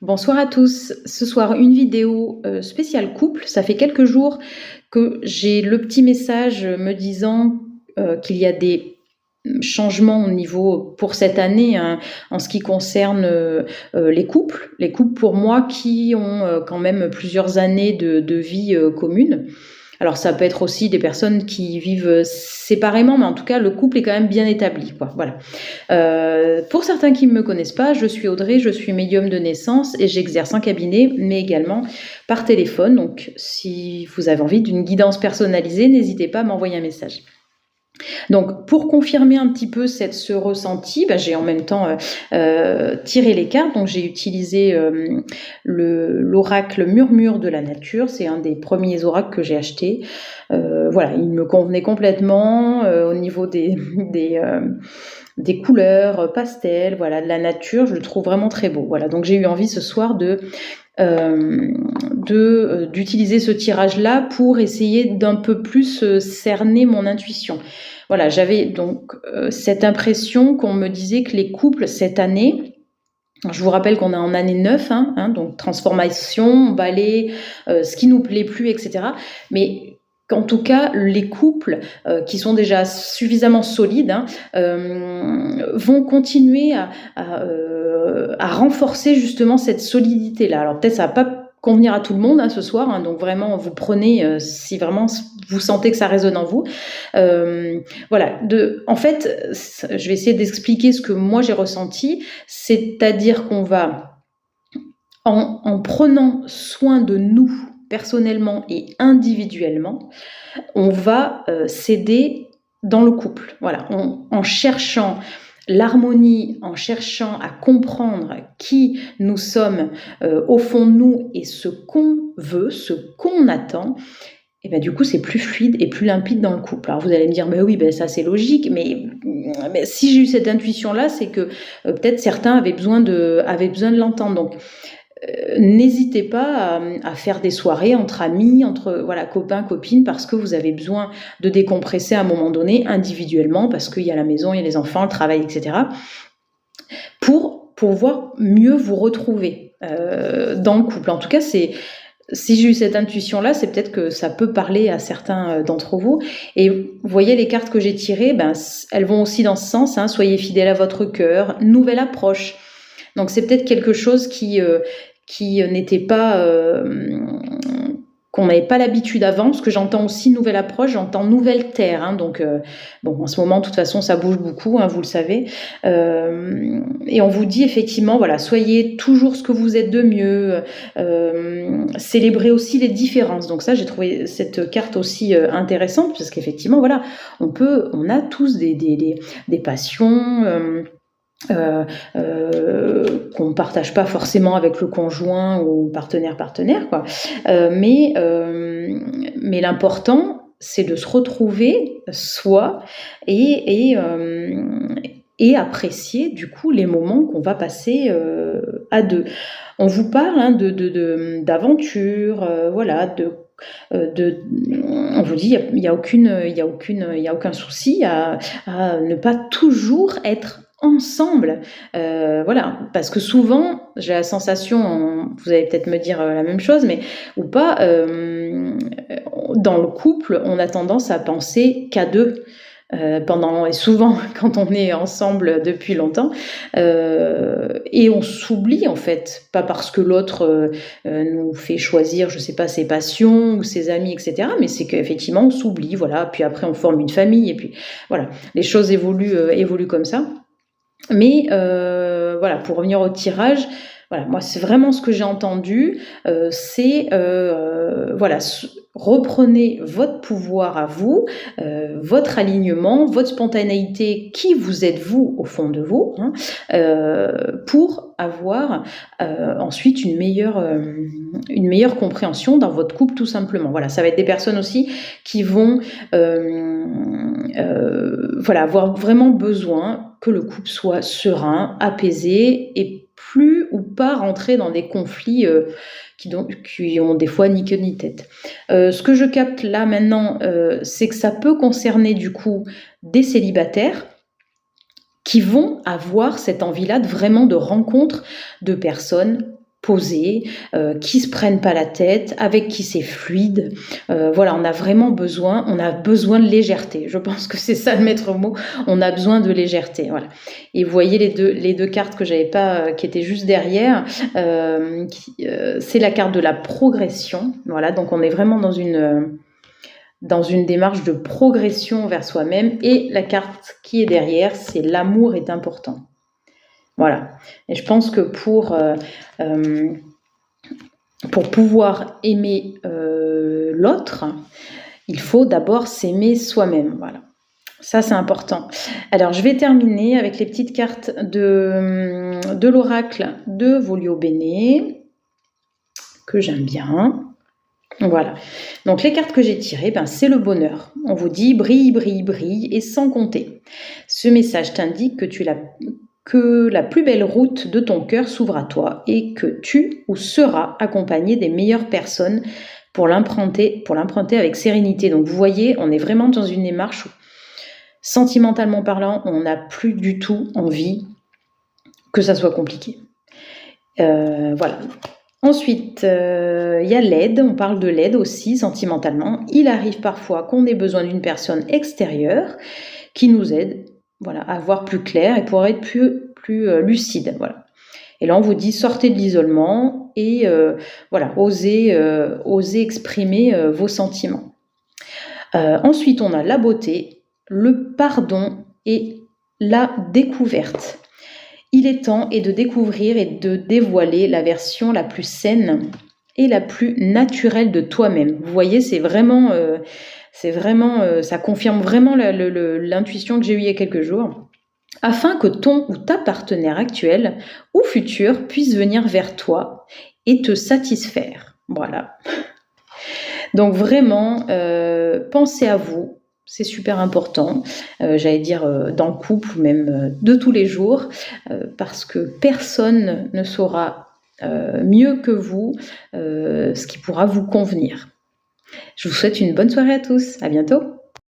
Bonsoir à tous. Ce soir, une vidéo spéciale couple. Ça fait quelques jours que j'ai le petit message me disant qu'il y a des changements au niveau pour cette année hein, en ce qui concerne les couples. Les couples pour moi qui ont quand même plusieurs années de vie commune. Alors ça peut être aussi des personnes qui vivent séparément, mais en tout cas le couple est quand même bien établi, quoi. Voilà. Pour certains qui ne me connaissent pas, je suis Audrey, je suis médium de naissance et j'exerce en cabinet, mais également par téléphone. Donc si vous avez envie d'une guidance personnalisée, n'hésitez pas à m'envoyer un message. Donc, pour confirmer un petit peu ce ressenti, j'ai en même temps tiré les cartes. Donc, j'ai utilisé l'oracle Murmure de la Nature. C'est un des premiers oracles que j'ai acheté. Voilà, il me convenait complètement au niveau des couleurs pastel, voilà, de la nature. Je le trouve vraiment très beau. Voilà, donc j'ai eu envie ce soir d'utiliser ce tirage-là pour essayer d'un peu plus cerner mon intuition. Voilà, j'avais donc cette impression qu'on me disait que les couples cette année, je vous rappelle qu'on est en année 9, donc transformation, balai, ce qui nous plaît plus, etc. Mais qu'en tout cas, les couples qui sont déjà suffisamment solides vont continuer à renforcer justement cette solidité-là. Alors peut-être ça va pas convenir à tout le monde ce soir, donc vraiment vous prenez si vraiment vous sentez que ça résonne en vous. Voilà. En fait, je vais essayer d'expliquer ce que moi j'ai ressenti, c'est-à-dire qu'on va en prenant soin de nous personnellement et individuellement, on va s'aider dans le couple. Voilà, en cherchant l'harmonie, en cherchant à comprendre qui nous sommes au fond de nous et ce qu'on veut, ce qu'on attend, et ben du coup c'est plus fluide et plus limpide dans le couple. Alors vous allez me dire oui, ça c'est logique, mais si j'ai eu cette intuition là, c'est que peut-être certains avaient besoin de l'entendre. Donc n'hésitez pas à faire des soirées entre amis, entre copains, copines, parce que vous avez besoin de décompresser à un moment donné individuellement, parce qu'il y a la maison, il y a les enfants, le travail, etc. pour pouvoir mieux vous retrouver dans le couple. En tout cas, si j'ai eu cette intuition-là, c'est peut-être que ça peut parler à certains d'entre vous. Et vous voyez les cartes que j'ai tirées, elles vont aussi dans ce sens. Soyez fidèles à votre cœur, nouvelle approche. Donc c'est peut-être quelque chose qui n'était pas qu'on n'avait pas l'habitude avant, parce que j'entends aussi nouvelle approche, j'entends nouvelle terre, donc en ce moment de toute façon ça bouge beaucoup, vous le savez, et on vous dit effectivement soyez toujours ce que vous êtes de mieux, célébrez aussi les différences. Donc ça, j'ai trouvé cette carte aussi intéressante, parce qu'effectivement on a tous des passions qu'on ne partage pas forcément avec le conjoint ou partenaire, quoi. Mais l'important, c'est de se retrouver soi et apprécier du coup les moments qu'on va passer à deux. On vous parle d'aventure, on vous dit il y a aucun souci à ne pas toujours être ensemble, parce que souvent j'ai la sensation, vous allez peut-être me dire la même chose, mais ou pas, dans le couple on a tendance à penser qu'à deux. Et souvent quand on est ensemble depuis longtemps, et on s'oublie en fait, pas parce que l'autre nous fait choisir, je sais pas, ses passions ou ses amis, etc., mais c'est qu'effectivement on s'oublie, puis après on forme une famille, et puis les choses évoluent comme ça. Mais pour revenir au tirage, moi c'est vraiment ce que j'ai entendu, c'est reprenez votre pouvoir à vous, votre alignement, votre spontanéité, qui vous êtes vous au fond de vous, pour avoir ensuite une meilleure compréhension dans votre couple, tout simplement. Ça va être des personnes aussi qui vont avoir vraiment besoin que le couple soit serein, apaisé, et plus ou pas rentrer dans des conflits qui ont des fois ni queue ni tête. Ce que je capte là maintenant, c'est que ça peut concerner du coup des célibataires qui vont avoir cette envie-là vraiment de rencontre de personnes posés, qui se prennent pas la tête, avec qui c'est fluide. Voilà, on a besoin de légèreté. Je pense que c'est ça le maître mot. On a besoin de légèreté. Voilà. Et vous voyez les deux cartes que j'avais pas, qui étaient juste derrière. C'est la carte de la progression. Voilà, donc on est vraiment dans une démarche de progression vers soi-même. Et la carte qui est derrière, c'est l'amour est important. Voilà. Et je pense que pour pouvoir aimer l'autre, il faut d'abord s'aimer soi-même. Voilà. Ça, c'est important. Alors, je vais terminer avec les petites cartes de l'oracle de Volio Bene, que j'aime bien. Voilà. Donc, les cartes que j'ai tirées, c'est le bonheur. On vous dit brille, brille, brille, et sans compter. Ce message t'indique que la plus belle route de ton cœur s'ouvre à toi et que tu ou seras accompagné des meilleures personnes pour l'emprunter avec sérénité. Donc vous voyez, on est vraiment dans une démarche où, sentimentalement parlant, on n'a plus du tout envie que ça soit compliqué. Voilà. Ensuite, il y a l'aide, on parle de l'aide aussi sentimentalement. Il arrive parfois qu'on ait besoin d'une personne extérieure qui nous aide, voilà, à voir plus clair et pour être plus lucide. Voilà. Et là, on vous dit sortez de l'isolement et voilà, osez exprimer vos sentiments. Ensuite, on a la beauté, le pardon et la découverte. Il est temps de découvrir et de dévoiler la version la plus saine et la plus naturelle de toi-même. Vous voyez, ça confirme vraiment l'intuition que j'ai eue il y a quelques jours, afin que ton ou ta partenaire actuel ou futur puisse venir vers toi et te satisfaire. Voilà. Donc vraiment, pensez à vous. C'est super important, j'allais dire dans le couple, même de tous les jours, parce que personne ne saura mieux que vous ce qui pourra vous convenir. Je vous souhaite une bonne soirée à tous, à bientôt.